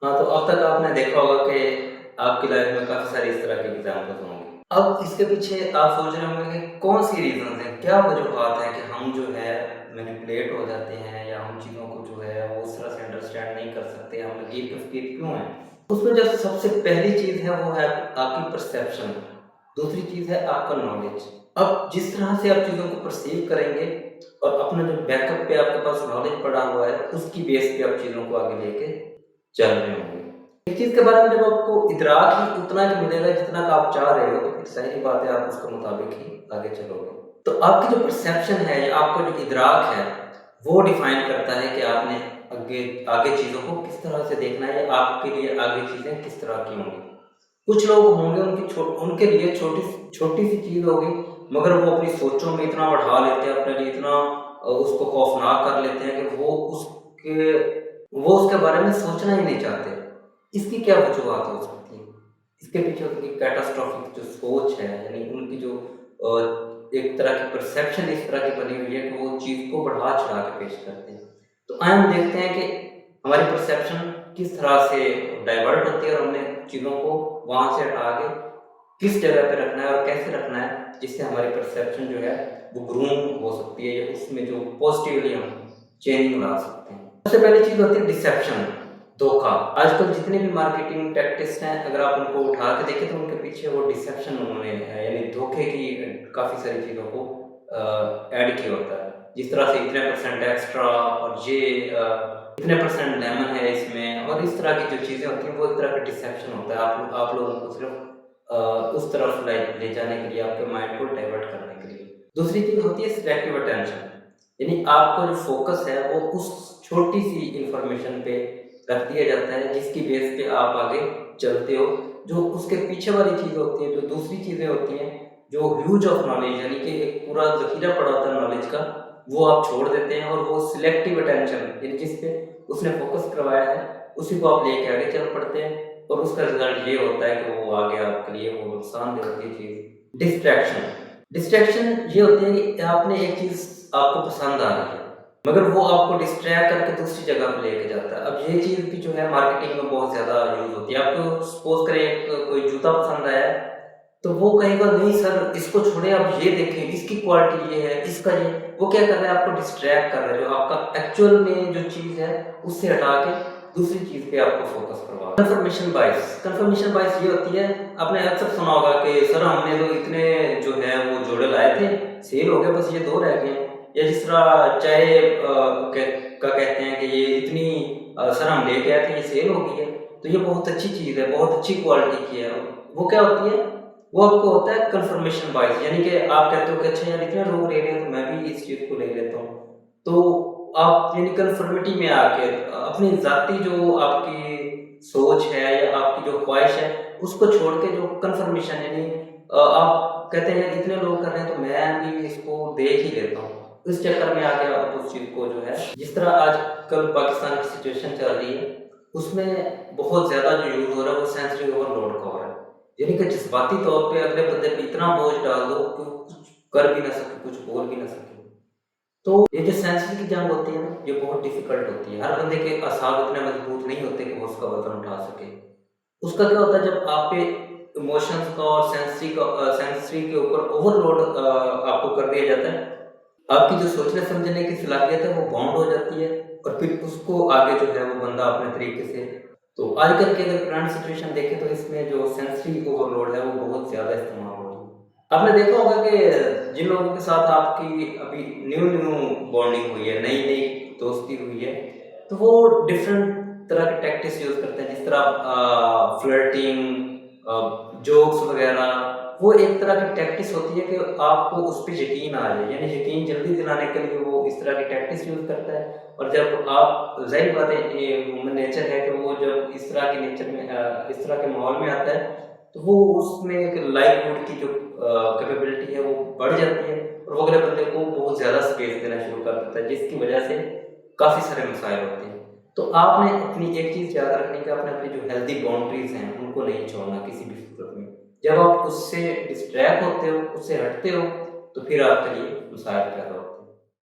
हाँ, तो अब तक आपने देखा होगा कि आपकी लाइफ में काफ़ी सारे इस तरह के एग्ज़ाम्पल्स होंगे। अब इसके पीछे आप सोच रहे होंगे कि कौन-सी रीज़न्स हैं, क्या वजूहात हैं कि हम जो है मैनिपुलेट हो जाते हैं या हम चीज़ों को जो है वो उस तरह से अंडरस्टैंड नहीं कर सकते, हम अजीब तफकीर क्यों हैं? उसमें जो सबसे पहली चीज़ है वो है आपकी परसेप्शन, दूसरी चीज़ है आपका नॉलेज। अब जिस तरह से आप चीज़ों को परसीव करेंगे और अपना जो बैकअप पे आपके पास नॉलेज पड़ा हुआ है, उसकी बेस पे आप चीज़ों को आगे लेके चल रहे होंगे। एक चीज़ के बारे में जब आपको इदराक ही उतना ही मिलेगा जितना का आप चाह रहे हो, तो फिर ज़ाहिर-सी बात है आप उसके मुताबिक ही आगे चलोगे। तो आपकी जो परसेप्शन है या आपका जो इदराक है, वो डिफाइन करता है कि आपने आगे आगे चीज़ों को किस तरह से देखना है या आपके लिए आगे चीज़ें किस तरह की होंगी। कुछ लोग होंगे उनके लिए छोटी-सी चीज़ होगी, मगर वो अपनी सोचों में इतना बढ़ा लेते हैं, अपने लिए इतना उसको खौफनाक कर लेते हैं कि वो उसके बारे में सोचना ही नहीं चाहते। इसकी क्या वजूहत हो सकती है? इसके पीछे उनकी कैटास्ट्रॉफ़िक जो सोच है, यानी उनकी जो एक तरह की परसेप्शन इस तरह की बनी हुई है कि वो चीज़ को बढ़ा-चढ़ा के पेश करते हैं। तो आइए हम देखते हैं कि हमारी परसेप्शन किस तरह से डाइवर्ट होती है और हमें चीज़ों को वहाँ से हटा के किस जगह पे रखना है और कैसे रखना है, जिससे हमारी परसेप्शन जो है वो ग्रूम हो सकती है या उसमें जो पॉज़िटिवली हम चेंजिंग ला सकते हैं। सबसे पहली चीज़ होती है डिसेप्शन, धोखा। आजकल जितने भी मार्केटिंग टैक्टिक्स हैं, अगर आप उनको उठा के देखें तो उनके पीछे वो डिसेप्शन उन्होंने यानी धोखे की काफ़ी सारी चीज़ों को ऐड किया होता है। जिस तरह से इतने परसेंट एक्स्ट्रा और ये इतने परसेंट लेमन है इसमें और इस तरह की जो चीज़ें होती हैं, वो एक तरह का डिसेप्शन होता है। आप लोगों को सिर्फ़ उस तरफ ले जाने के लिए, आपके माइंड को डाइवर्ट करने के लिए। दूसरी चीज़ होती है सिलेक्टिव अटेंशन, यानी आपका जो फ़ोकस है वो उस छोटी-सी इन्फॉर्मेशन पे रख दिया जाता है जिसकी बेस पे आप आगे चलते हो। जो उसके पीछे वाली चीज़ होती है, जो दूसरी चीज़ें होती हैं, जो ह्यूज ऑफ नॉलेज यानी कि एक पूरा ज़ख़ीरा पड़ा होता है नॉलेज का, वो आप छोड़ देते हैं और वो सिलेक्टिव अटेंशन यानी जिस पे उसने फ़ोकस करवाया है, उसी को आप लेके आगे चल पड़ते हैं और उसका रिज़ल्ट ये होता है कि वो आगे आपके लिए वो नुकसानदेह होती है चीज़। डिस्ट्रैक्शन, डिस्ट्रैक्शन ये होती है कि आपने एक चीज़ आपको पसंद आ रही है, मगर वो आपको डिस्ट्रैक्ट करके दूसरी जगह पे लेके जाता है। अब ये चीज़ भी जो है मार्केटिंग में बहुत ज़्यादा यूज़ होती है। आपको सपोज़ करें एक कोई जूता पसंद आया है, तो वो कहेगा नहीं सर इसको छोड़िए आप ये देखें, इसकी क्वालिटी ये है, इसका ये वो क्या कर रहा है आपको डिस्ट्रैक्ट कर रहा है, जो आपका एक्चुअल में जो चीज़ है उससे हटा के दूसरी चीज़ पे आपको फ़ोकस करवा रहा है। कन्फर्मेशन बायस ये होती है, आपने अक्सर सुना होगा कि सर हमने तो इतने जो है वो जोड़े लाए थे, सेल हो गए बस ये 2 रह गए हैं। या जिस तरह चाय कहते हैं कि ये इतनी सर हम लेके आए थे ये सेल हो गई है, तो ये बहुत अच्छी चीज़ है, बहुत अच्छी क्वालिटी की है। वो क्या होती है? वो आपको होता है कन्फर्मेशन बायस, यानी कि आप कहते हो कि अच्छा यार इतने लोग ले रहे हैं तो मैं भी इस चीज़ को ले लेता हूँ। तो आप यानी कन्फर्मिटी में आके अपनी ज़ाती जो आपकी सोच है या आपकी जो ख्वाहिश है, उसको छोड़ के जो कन्फर्मेशन यानी आप कहते हैं इतने लोग कर रहे हैं तो मैं भी इसको देख ही लेता हूँ। इस चक्कर में आके आप उस चीज़ को जो है जिस तरह आजकल पाकिस्तान की सिचुएशन चल रही है, उसमें बहुत ज़्यादा जो यूज़ हो रहा है वो सेंसरी ओवरलोड का हो रहा है। यानी कि जज़्बाती तौर पे अगले बंदे पे इतना बोझ डाल दो कि वो कुछ कर भी ना सके, कुछ बोल भी ना सके। तो ये जो सेंसरी की जंग होती है ना, ये बहुत डिफ़िकल्ट होती है। हर बंदे के असाब इतने मज़बूत नहीं होते कि वो उसका वज़न उठा सके। उसका क्या होता है जब आप पे इमोशंस का और सेंसरी के ऊपर ओवरलोड आपको कर दिया जाता है, आपकी जो सोचने समझने की सलाहियत है वो बाउंड हो जाती है और फिर उसको आगे जो है वो बंदा अपने तरीके से तो आजकल की अगर करंट सिचुएशन देखें तो इसमें जो सेंसरी ओवरलोड है वो बहुत ज़्यादा इस्तेमाल हो रही है। आपने देखा होगा कि जिन लोगों के साथ आपकी अभी न्यू बॉन्डिंग हुई है, नई-नई दोस्ती हुई है, तो वो डिफरेंट तरह के टैक्टिक्स यूज़ करते हैं जिस तरह फ्लर्टिंग जोक्स वगैरह वो एक तरह की टैक्टिक्स होती है कि आपको उस पे यकीन आ जाए, यानी यकीन जल्दी दिलाने के लिए वो इस तरह की टैक्टिक्स यूज़ करता है और जब आप ज़ाहिर बात है ये ह्यूमन नेचर है कि वो जब इस तरह के नेचर में इस तरह के माहौल में आता है, तो वो उसमें एक लाइवलीहुड की जो कैपेबिलिटी है वो बढ़ जाती है और वो अगले बंदे को बहुत ज़्यादा स्पेस देना शुरू कर देता है, जिसकी वजह से काफ़ी सारे मसाइल होते हैं। तो आपने अपनी एक चीज़ याद रखनी है कि आपने अपनी जो हेल्दी बाउंड्रीज़ हैं, उनको नहीं छोड़ना किसी भी सूरत में। जब आप उससे डिस्ट्रैक्ट होते हो, उससे हटते हो, तो फिर आपके लिए मसाइल पैदा